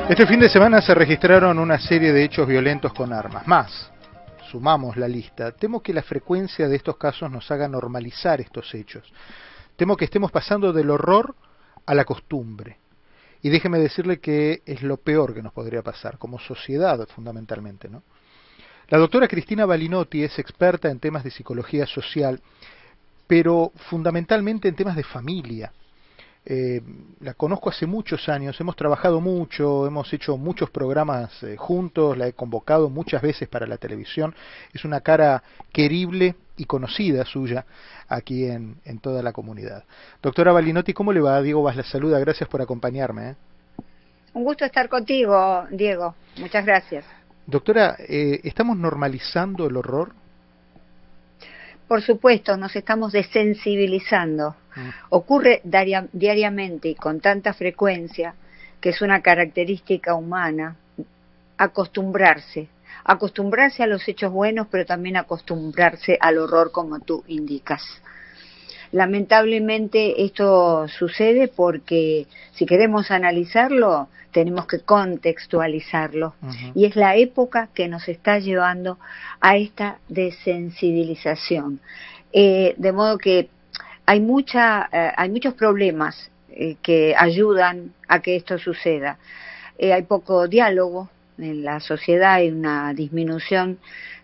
Este fin de semana se registraron una serie de hechos violentos con armas. Más, sumamos la lista. Temo que la frecuencia de estos casos nos haga normalizar estos hechos. Temo que estemos pasando del horror a la costumbre. Y déjeme decirle que es lo peor que nos podría pasar, como sociedad fundamentalmente, ¿no? La doctora Cristina Balinotti es experta en temas de psicología social, pero fundamentalmente en temas de familia. La conozco hace muchos años, hemos trabajado mucho, hemos hecho muchos programas juntos, la he convocado muchas veces para la televisión, es una cara querible y conocida suya aquí en toda la comunidad. Doctora Balinotti, ¿cómo le va? Diego Vaz la saluda, gracias por acompañarme. Un gusto estar contigo, Diego, muchas gracias. Doctora, ¿estamos normalizando el horror? Por supuesto, nos estamos desensibilizando. Ocurre diariamente y con tanta frecuencia que es una característica humana acostumbrarse a los hechos buenos, pero también acostumbrarse al horror, como tú indicas. Lamentablemente esto sucede porque si queremos analizarlo, tenemos que contextualizarlo. Y es la época que nos está llevando a esta desensibilización. De modo que hay muchos problemas que ayudan a que esto suceda. Hay poco diálogo en la sociedad, hay una disminución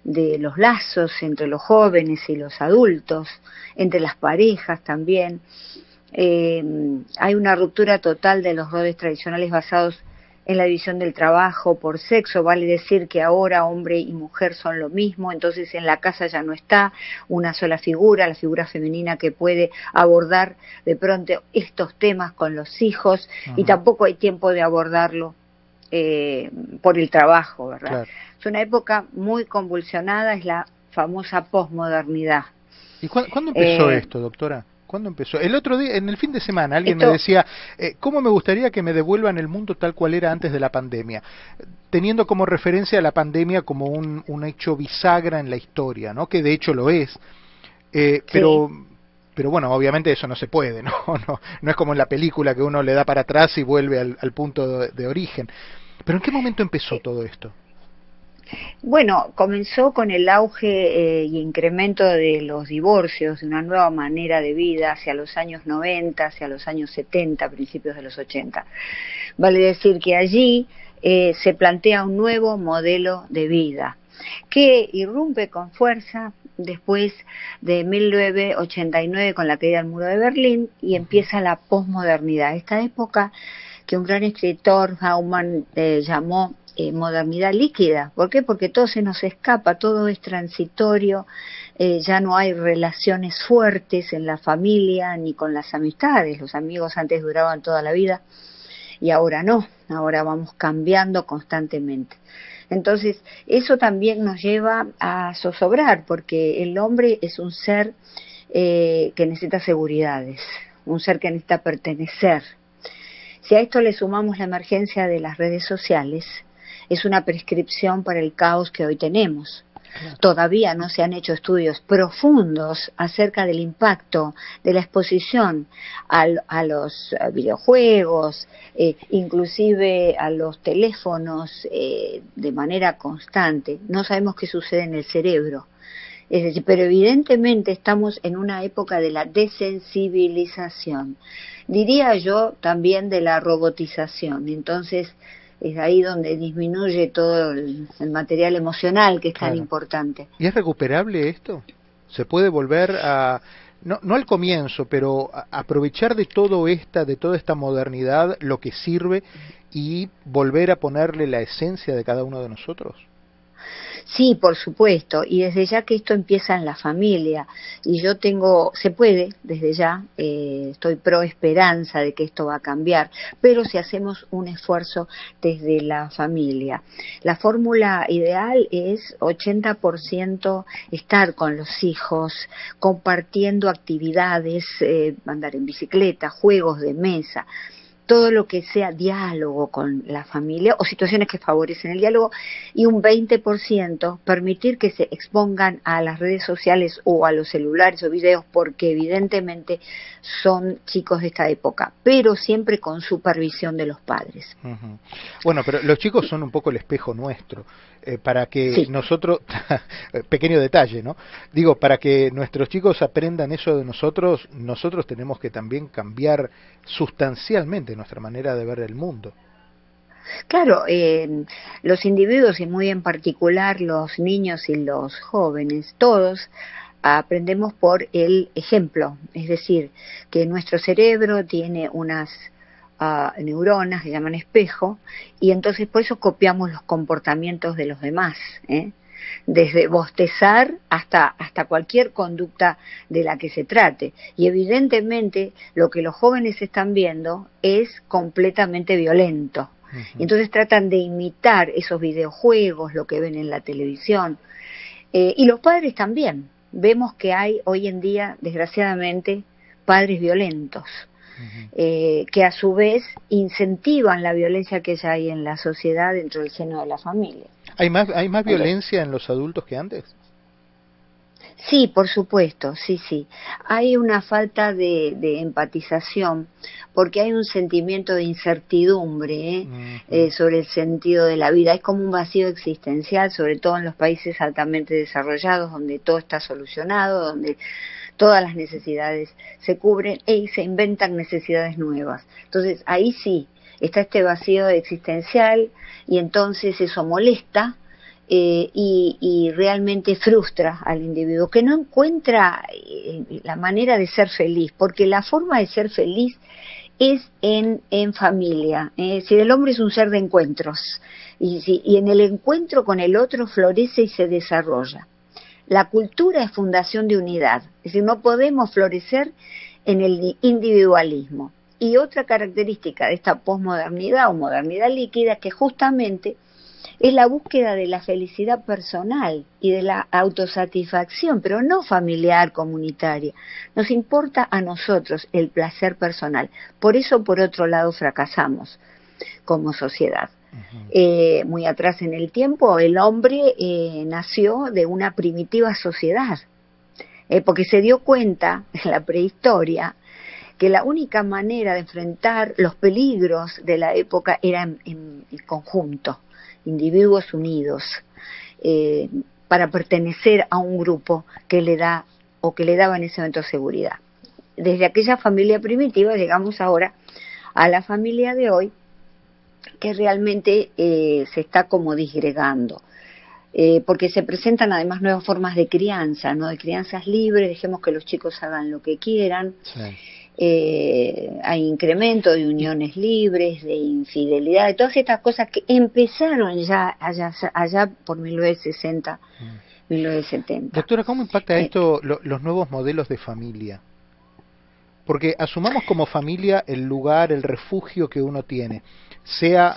de los lazos entre los jóvenes y los adultos, entre las parejas también. Hay una ruptura total de los roles tradicionales basados en la división del trabajo por sexo, vale decir que ahora hombre y mujer son lo mismo, entonces en la casa ya no está una sola figura, la figura femenina que puede abordar de pronto estos temas con los hijos, y tampoco hay tiempo de abordarlo por el trabajo, ¿verdad? Claro. Es una época muy convulsionada, es la famosa posmodernidad. ¿Y cuándo empezó esto, doctora? ¿Cuándo empezó? El otro día, en el fin de semana, alguien me decía, ¿cómo me gustaría que me devuelvan el mundo tal cual era antes de la pandemia? Teniendo como referencia a la pandemia como un hecho bisagra en la historia, ¿no? Que de hecho lo es. Pero bueno, obviamente eso no se puede, ¿no? No es como en la película que uno le da para atrás y vuelve al punto de origen. ¿Pero en qué momento empezó todo esto? Bueno, comenzó con el auge y incremento de los divorcios, de una nueva manera de vida hacia los años 90, hacia los años 70, principios de los 80. Vale decir que allí se plantea un nuevo modelo de vida que irrumpe con fuerza después de 1989 con la caída del muro de Berlín y empieza la posmodernidad, esta época que un gran escritor, Bauman, llamó modernidad líquida. ¿Por qué? Porque todo se nos escapa, todo es transitorio, ya no hay relaciones fuertes en la familia ni con las amistades. Los amigos antes duraban toda la vida y ahora no, ahora vamos cambiando constantemente. Entonces, eso también nos lleva a zozobrar, porque el hombre es un ser que necesita seguridades, un ser que necesita pertenecer. Si a esto le sumamos la emergencia de las redes sociales, es una prescripción para el caos que hoy tenemos. Todavía no se han hecho estudios profundos acerca del impacto de la exposición a los videojuegos, inclusive a los teléfonos de manera constante. No sabemos qué sucede en el cerebro. Es decir, pero evidentemente estamos en una época de la desensibilización. Diría yo también de la robotización. Entonces, es ahí donde disminuye todo el material emocional que es tan importante. ¿Y es recuperable esto? ¿Se puede volver a, no al comienzo, pero a aprovechar de toda esta modernidad lo que sirve y volver a ponerle la esencia de cada uno de nosotros? Sí, por supuesto, y desde ya que esto empieza en la familia, y se puede, desde ya, estoy pro esperanza de que esto va a cambiar, pero si hacemos un esfuerzo desde la familia. La fórmula ideal es 80% estar con los hijos, compartiendo actividades, andar en bicicleta, juegos de mesa. todo lo que sea diálogo con la familia o situaciones que favorecen el diálogo, y un 20% permitir que se expongan a las redes sociales o a los celulares o videos, porque evidentemente son chicos de esta época, pero siempre con supervisión de los padres. Uh-huh. Bueno, pero los chicos son un poco el espejo nuestro, para que Sí. nosotros, pequeño detalle, ¿no? Digo, para que nuestros chicos aprendan eso de nosotros, nosotros tenemos que también cambiar sustancialmente nuestra manera de ver el mundo. Claro, los individuos y muy en particular los niños y los jóvenes, todos aprendemos por el ejemplo, es decir, que nuestro cerebro tiene unas neuronas que llaman espejo, y entonces por eso copiamos los comportamientos de los demás, ¿eh? Desde bostezar hasta cualquier conducta de la que se trate. Y evidentemente lo que los jóvenes están viendo es completamente violento. Uh-huh. Entonces tratan de imitar esos videojuegos, lo que ven en la televisión. Y los padres también. Vemos que hay hoy en día, desgraciadamente, padres violentos, que a su vez incentivan la violencia que ya hay en la sociedad dentro del seno de la familia. ¿Hay más violencia en los adultos que antes? Sí, por supuesto, sí. Hay una falta de empatización, porque hay un sentimiento de incertidumbre sobre el sentido de la vida. Es como un vacío existencial, sobre todo en los países altamente desarrollados, donde todo está solucionado, donde todas las necesidades se cubren y se inventan necesidades nuevas. Entonces, ahí sí, está este vacío existencial, y entonces eso molesta, y realmente frustra al individuo, que no encuentra la manera de ser feliz, porque la forma de ser feliz es en familia. Si el hombre es un ser de encuentros, y en el encuentro con el otro florece y se desarrolla. La cultura es fundación de unidad, es decir, no podemos florecer en el individualismo. Y otra característica de esta posmodernidad o modernidad líquida es que justamente es la búsqueda de la felicidad personal y de la autosatisfacción, pero no familiar, comunitaria. Nos importa a nosotros el placer personal. Por eso, por otro lado, fracasamos como sociedad. Uh-huh. Muy atrás en el tiempo, el hombre nació de una primitiva sociedad, porque se dio cuenta en la prehistoria que la única manera de enfrentar los peligros de la época era en conjunto, individuos unidos, para pertenecer a un grupo que le da o que le daba en ese momento seguridad. Desde aquella familia primitiva llegamos ahora a la familia de hoy, que realmente se está como disgregando, porque se presentan además nuevas formas de crianza, ¿no? De crianzas libres, dejemos que los chicos hagan lo que quieran. Sí. Hay incremento de uniones libres, de infidelidad, de todas estas cosas que empezaron ya allá por 1960, 1970. Doctora, ¿cómo impacta esto los nuevos modelos de familia? Porque asumamos como familia el lugar, el refugio que uno tiene, sea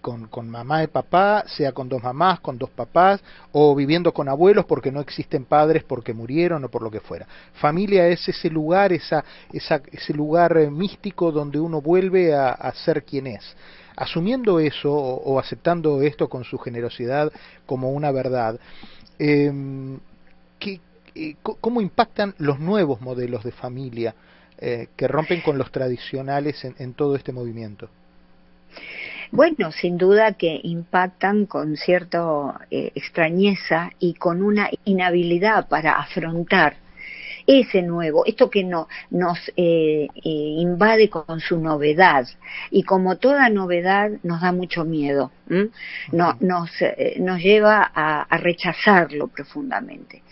con mamá y papá, sea con dos mamás, con dos papás, o viviendo con abuelos porque no existen padres porque murieron o por lo que fuera. Familia es ese lugar, ese lugar místico donde uno vuelve a ser quien es. Asumiendo eso o aceptando esto con su generosidad como una verdad, ¿cómo impactan los nuevos modelos de familia que rompen con los tradicionales en todo este movimiento? Bueno, sin duda que impactan con cierta extrañeza y con una inhabilidad para afrontar ese nuevo, esto que nos invade con su novedad, y como toda novedad nos da mucho miedo, nos lleva a rechazarlo profundamente.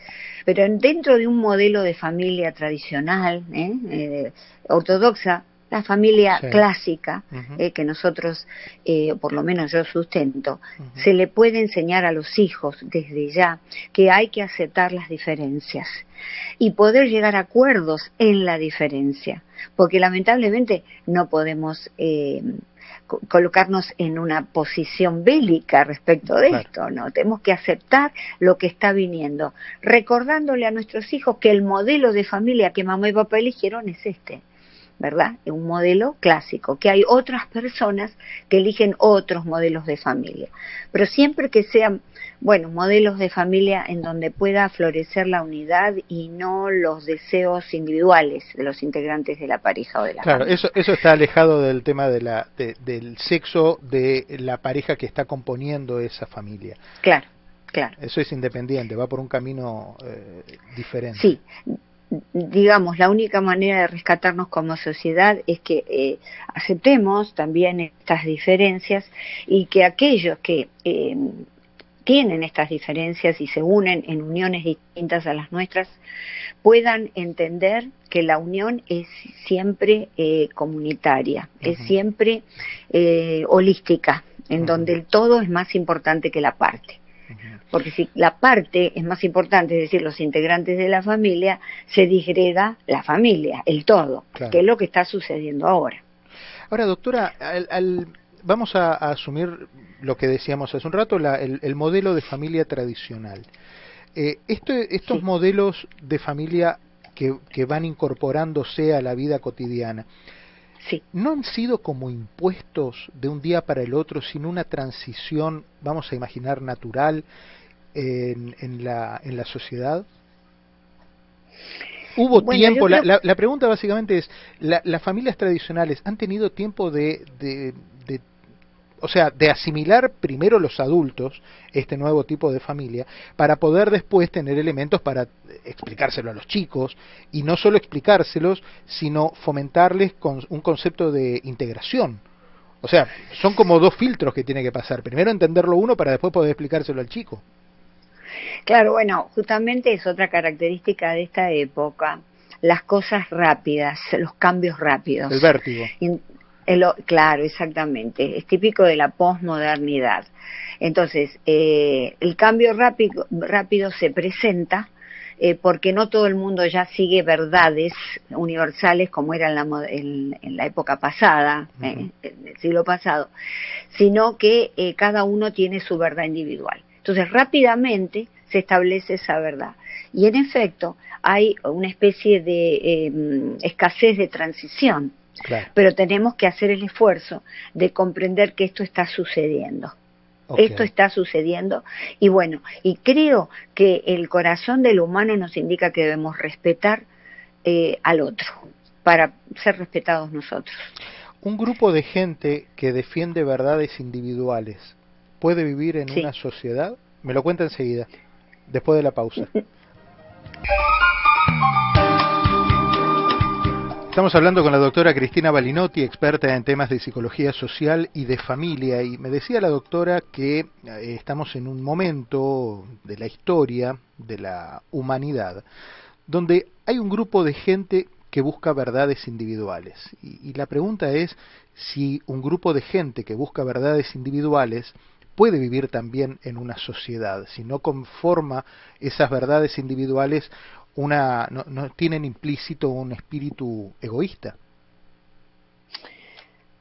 Pero dentro de un modelo de familia tradicional, ortodoxa, la familia clásica, que nosotros, por lo menos yo sustento, se le puede enseñar a los hijos desde ya que hay que aceptar las diferencias y poder llegar a acuerdos en la diferencia, porque lamentablemente no podemos colocarnos en una posición bélica respecto de esto, ¿no? Tenemos que aceptar lo que está viniendo, recordándole a nuestros hijos que el modelo de familia que mamá y papá eligieron es este. ¿verdad? Un modelo clásico, que hay otras personas que eligen otros modelos de familia, pero siempre que sean, bueno, modelos de familia en donde pueda florecer la unidad y no los deseos individuales de los integrantes de la pareja o de la Claro, familia. eso está alejado del tema del sexo de la pareja que está componiendo esa familia. Claro, claro. Eso es independiente, va por un camino diferente. Sí, digamos, la única manera de rescatarnos como sociedad es que aceptemos también estas diferencias y que aquellos que tienen estas diferencias y se unen en uniones distintas a las nuestras puedan entender que la unión es siempre comunitaria, es siempre holística, en donde el todo es más importante que la parte. Porque si la parte es más importante, es decir, los integrantes de la familia, se disgrega la familia, el todo, claro, que es lo que está sucediendo ahora. Ahora, doctora, vamos a asumir lo que decíamos hace un rato, el modelo de familia tradicional. Estos sí, modelos de familia que van incorporándose a la vida cotidiana, sí, ¿no han sido como impuestos de un día para el otro, sin una transición, vamos a imaginar, natural en la sociedad? ¿Hubo tiempo? La pregunta básicamente es, ¿las familias tradicionales han tenido tiempo de asimilar primero los adultos este nuevo tipo de familia para poder después tener elementos para explicárselo a los chicos, y no solo explicárselos, sino fomentarles con un concepto de integración? O sea, son como dos filtros que tiene que pasar. Primero entenderlo uno para después poder explicárselo al chico. Claro, bueno, justamente es otra característica de esta época, las cosas rápidas, los cambios rápidos. El vértigo. Claro, exactamente, es típico de la posmodernidad. Entonces, el cambio rápido se presenta porque no todo el mundo ya sigue verdades universales como era en la época pasada, en el siglo pasado, sino que cada uno tiene su verdad individual. Entonces, rápidamente se establece esa verdad. Y en efecto, hay una especie de escasez de transición. Claro. Pero tenemos que hacer el esfuerzo de comprender que esto está sucediendo. Okay. Esto está sucediendo y bueno, y creo que el corazón del humano nos indica que debemos respetar al otro para ser respetados nosotros. Un grupo de gente que defiende verdades individuales, ¿puede vivir en una sociedad? Me lo cuenta enseguida, después de la pausa. Estamos hablando con la doctora Cristina Balinotti, experta en temas de psicología social y de familia, y me decía la doctora que estamos en un momento de la historia de la humanidad donde hay un grupo de gente que busca verdades individuales, y la pregunta es si un grupo de gente que busca verdades individuales puede vivir también en una sociedad, si no conforma esas verdades individuales no tienen implícito un espíritu egoísta.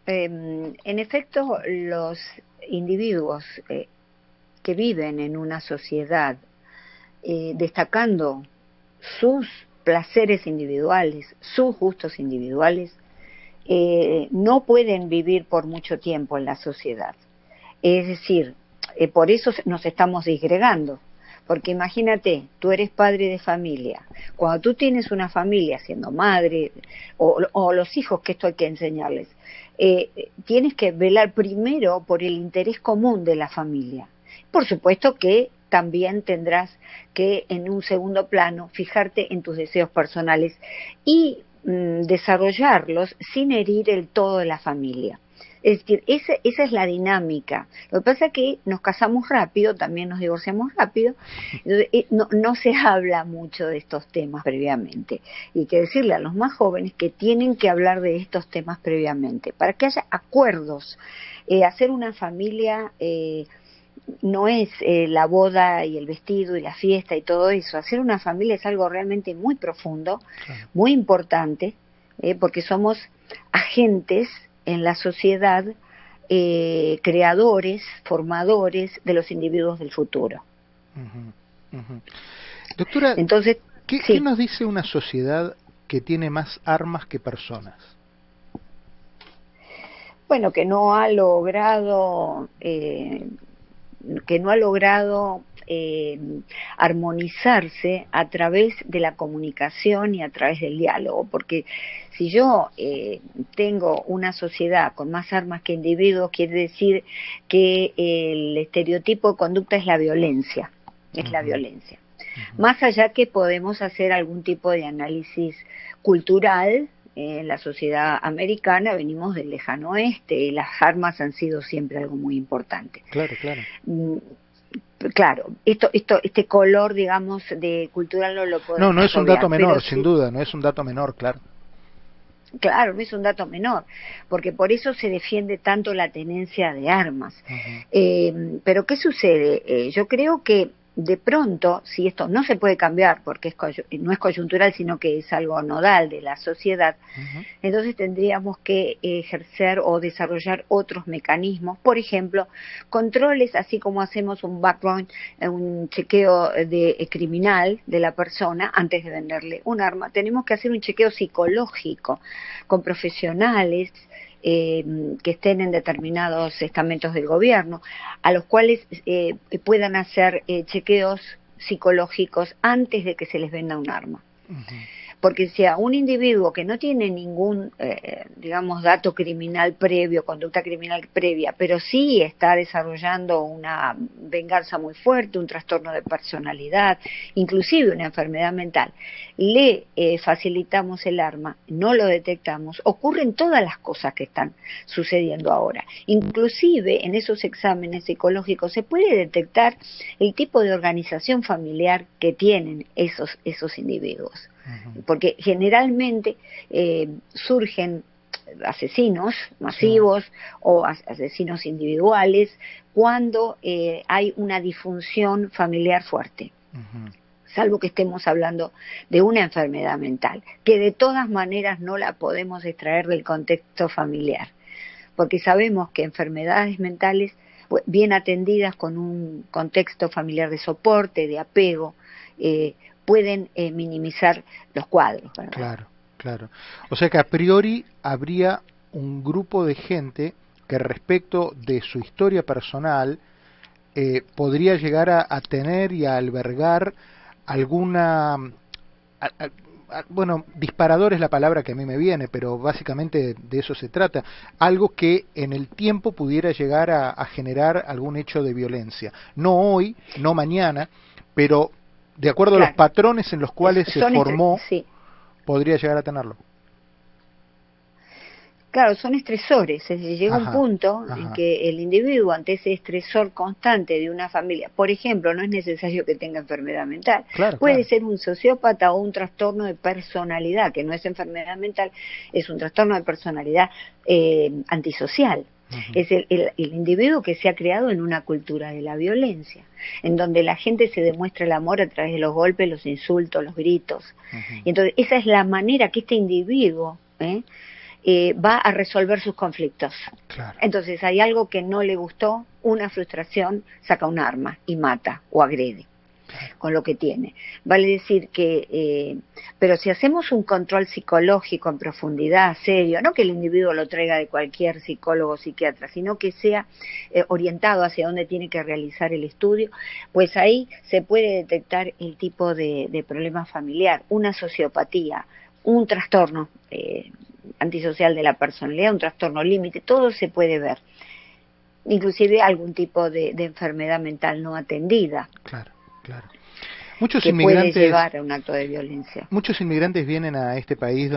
En efecto, los individuos que viven en una sociedad destacando sus placeres individuales, sus gustos individuales, no pueden vivir por mucho tiempo en la sociedad. Es decir, por eso nos estamos disgregando. Porque imagínate, tú eres padre de familia, cuando tú tienes una familia siendo madre, o los hijos, que esto hay que enseñarles, tienes que velar primero por el interés común de la familia. Por supuesto que también tendrás que en un segundo plano fijarte en tus deseos personales y desarrollarlos sin herir el todo de la familia. Es decir, esa es la dinámica. Lo que pasa es que nos casamos rápido, también nos divorciamos rápido, no se habla mucho de estos temas previamente. Y hay que decirle a los más jóvenes que tienen que hablar de estos temas previamente, para que haya acuerdos. Hacer una familia no es la boda y el vestido y la fiesta y todo eso. Hacer una familia es algo realmente muy profundo, muy importante, porque somos agentes en la sociedad, creadores, formadores de los individuos del futuro. Doctora, entonces, ¿qué nos dice una sociedad que tiene más armas que personas? Bueno, que no ha logrado armonizarse a través de la comunicación y a través del diálogo, porque si yo tengo una sociedad con más armas que individuos, quiere decir que el estereotipo de conducta es la violencia, la violencia. Más allá que podemos hacer algún tipo de análisis cultural. En la sociedad americana venimos del lejano oeste y las armas han sido siempre algo muy importante. Claro, claro. Claro, este color, digamos, de cultural no lo podemos. No es un dato menor, sin sí, duda, no es un dato menor, claro. Claro, no es un dato menor, porque por eso se defiende tanto la tenencia de armas. Pero ¿qué sucede? Yo creo que de pronto, si esto no se puede cambiar, porque no es coyuntural, sino que es algo nodal de la sociedad, entonces tendríamos que ejercer o desarrollar otros mecanismos, por ejemplo, controles, así como hacemos un background, un chequeo criminal de la persona antes de venderle un arma, tenemos que hacer un chequeo psicológico con profesionales que estén en determinados estamentos del gobierno, a los cuales puedan hacer chequeos psicológicos antes de que se les venda un arma. Porque si a un individuo que no tiene ningún, digamos, dato criminal previo, conducta criminal previa, pero sí está desarrollando una venganza muy fuerte, un trastorno de personalidad, inclusive una enfermedad mental, le facilitamos el arma, no lo detectamos, ocurren todas las cosas que están sucediendo ahora. Inclusive en esos exámenes psicológicos se puede detectar el tipo de organización familiar que tienen esos individuos. Porque generalmente surgen asesinos masivos o asesinos individuales cuando hay una disfunción familiar fuerte. Salvo que estemos hablando de una enfermedad mental, que de todas maneras no la podemos extraer del contexto familiar, porque sabemos que enfermedades mentales, bien atendidas con un contexto familiar de soporte, de apego, pueden minimizar los cuadros, ¿verdad? Claro, claro. O sea que a priori habría un grupo de gente que respecto de su historia personal podría llegar a tener y a albergar alguna... bueno, disparador es la palabra que a mí me viene, pero básicamente de eso se trata. Algo que en el tiempo pudiera llegar a generar algún hecho de violencia. No hoy, no mañana, pero de acuerdo a los patrones en los cuales se formó, podría llegar a tenerlo. Claro, son estresores, es decir, llega un punto en que el individuo ante ese estresor constante de una familia, por ejemplo, no es necesario que tenga enfermedad mental, puede ser un sociópata o un trastorno de personalidad, que no es enfermedad mental, es un trastorno de personalidad antisocial. Es el individuo que se ha creado en una cultura de la violencia, en donde la gente se demuestra el amor a través de los golpes, los insultos, los gritos. Y entonces esa es la manera que este individuo va a resolver sus conflictos. Entonces hay algo que no le gustó, una frustración, saca un arma y mata o agrede con lo que tiene. Vale decir que, pero si hacemos un control psicológico en profundidad, serio, no que el individuo lo traiga de cualquier psicólogo o psiquiatra, sino que sea orientado hacia dónde tiene que realizar el estudio, pues ahí se puede detectar el tipo de problema familiar, una sociopatía, un trastorno antisocial de la personalidad, un trastorno límite, todo se puede ver. Inclusive algún tipo de enfermedad mental no atendida. Claro. Muchos que inmigrantes puede llevar a un acto de violencia. Muchos inmigrantes vienen a este país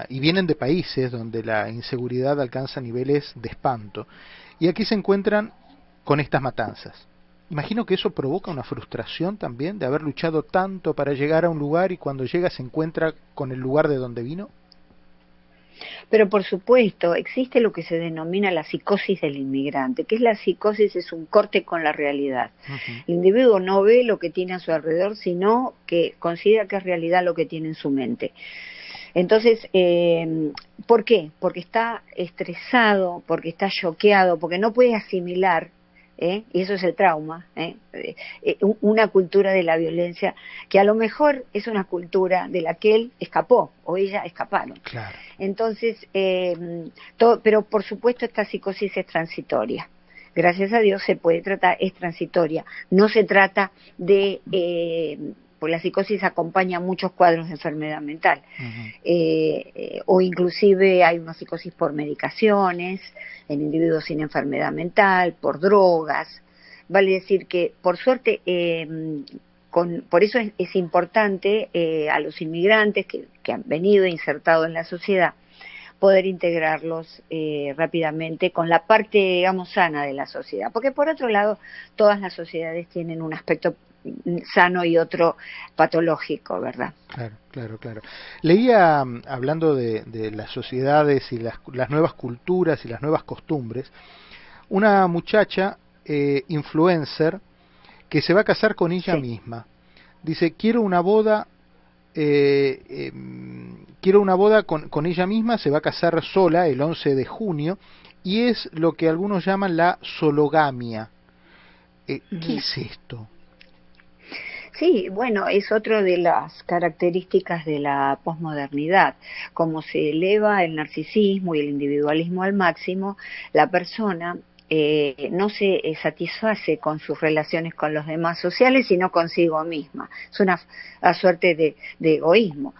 y vienen de países donde la inseguridad alcanza niveles de espanto. Y aquí se encuentran con estas matanzas. Imagino que eso provoca una frustración también de haber luchado tanto para llegar a un lugar y cuando llega se encuentra con el lugar de donde vino. Pero por supuesto, existe lo que se denomina la psicosis del inmigrante, que es la psicosis, es un corte con la realidad. El individuo no ve lo que tiene a su alrededor, sino que considera que es realidad lo que tiene en su mente. Entonces, ¿por qué? Porque está estresado, porque está choqueado, porque no puede asimilar Y eso es el trauma, una cultura de la violencia que a lo mejor es una cultura de la que él escapó o ella escaparon. Claro. Entonces, pero por supuesto esta psicosis es transitoria. Gracias a Dios se puede tratar, es transitoria. No se trata de... pues la psicosis acompaña muchos cuadros de enfermedad mental, o inclusive hay una psicosis por medicaciones, en individuos sin enfermedad mental, por drogas. Vale decir que, por suerte, por eso es importante a los inmigrantes que han venido insertados en la sociedad, poder integrarlos rápidamente con la parte, digamos, sana de la sociedad. Porque por otro lado, todas las sociedades tienen un aspecto sano y otro patológico, ¿verdad? Claro. Leía, hablando de las sociedades y las nuevas culturas y las nuevas costumbres, una muchacha influencer que se va a casar con ella misma. Dice, quiero una boda con ella misma, se va a casar sola el 11 de junio, y es lo que algunos llaman la sologamia. ¿Qué es esto? Sí, bueno, es otra de las características de la posmodernidad. Como se eleva el narcisismo y el individualismo al máximo, la persona no se satisface con sus relaciones con los demás sociales, sino consigo misma. Es una suerte de egoísmo.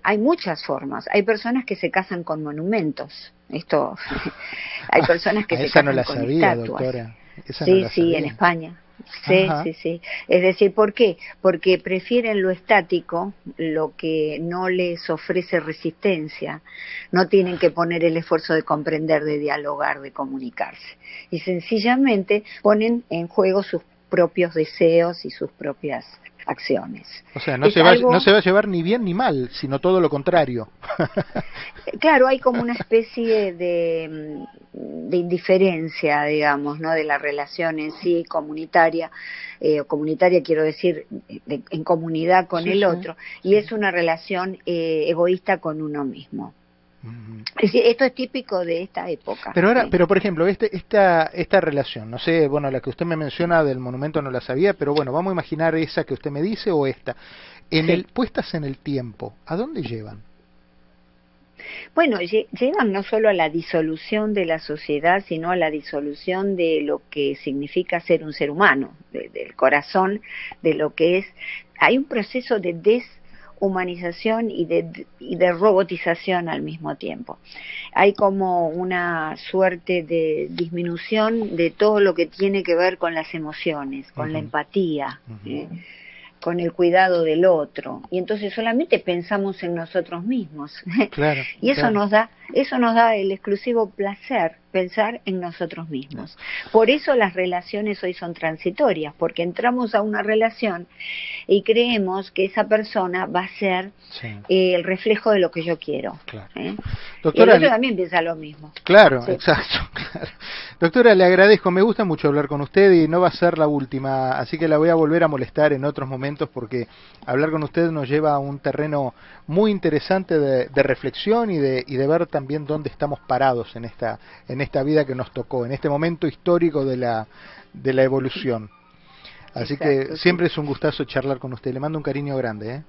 Hay muchas formas. Hay personas que se casan con monumentos. Hay personas que se casan con estatuas. Doctora. Esa sí, no la sí, sabía. en España. Sí. Es decir, ¿por qué? Porque prefieren lo estático, lo que no les ofrece resistencia. No tienen que poner el esfuerzo de comprender, de dialogar, de comunicarse. Y sencillamente ponen en juego sus propios deseos y sus propias acciones. O sea, no se va a llevar ni bien ni mal, sino todo lo contrario. Claro, hay como una especie de indiferencia, digamos, ¿no? De la relación en sí comunitaria, comunitaria quiero decir, en comunidad con el otro, y es una relación egoísta con uno mismo. Es decir, esto es típico de esta época. Pero ahora, pero por ejemplo, esta relación, no sé, bueno, la que usted me menciona del monumento no la sabía, pero bueno, vamos a imaginar esa que usted me dice o esta. Puestas en el tiempo, ¿a dónde llevan? Bueno, llevan no solo a la disolución de la sociedad, sino a la disolución de lo que significa ser un ser humano, del corazón, de lo que es. Hay un proceso de humanización y de robotización al mismo tiempo. Hay como una suerte de disminución de todo lo que tiene que ver con las emociones, con la empatía, con el cuidado del otro, y entonces solamente pensamos en nosotros mismos. Claro, y eso nos da el exclusivo placer, pensar en nosotros mismos. Por eso las relaciones hoy son transitorias, porque entramos a una relación y creemos que esa persona va a ser el reflejo de lo que yo quiero. Claro. Doctora, y el otro también piensa lo mismo. Claro, exacto. Claro. Doctora, le agradezco, me gusta mucho hablar con usted y no va a ser la última, así que la voy a volver a molestar en otros momentos porque hablar con usted nos lleva a un terreno muy interesante de reflexión y de ver también dónde estamos parados en esta vida que nos tocó, en este momento histórico de la evolución. Así que siempre es un gustazo charlar con usted. Le mando un cariño grande.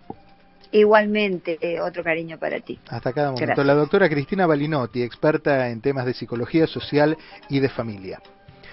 Igualmente, otro cariño para ti. Hasta cada momento. Gracias. La doctora Cristina Balinotti, experta en temas de psicología social y de familia.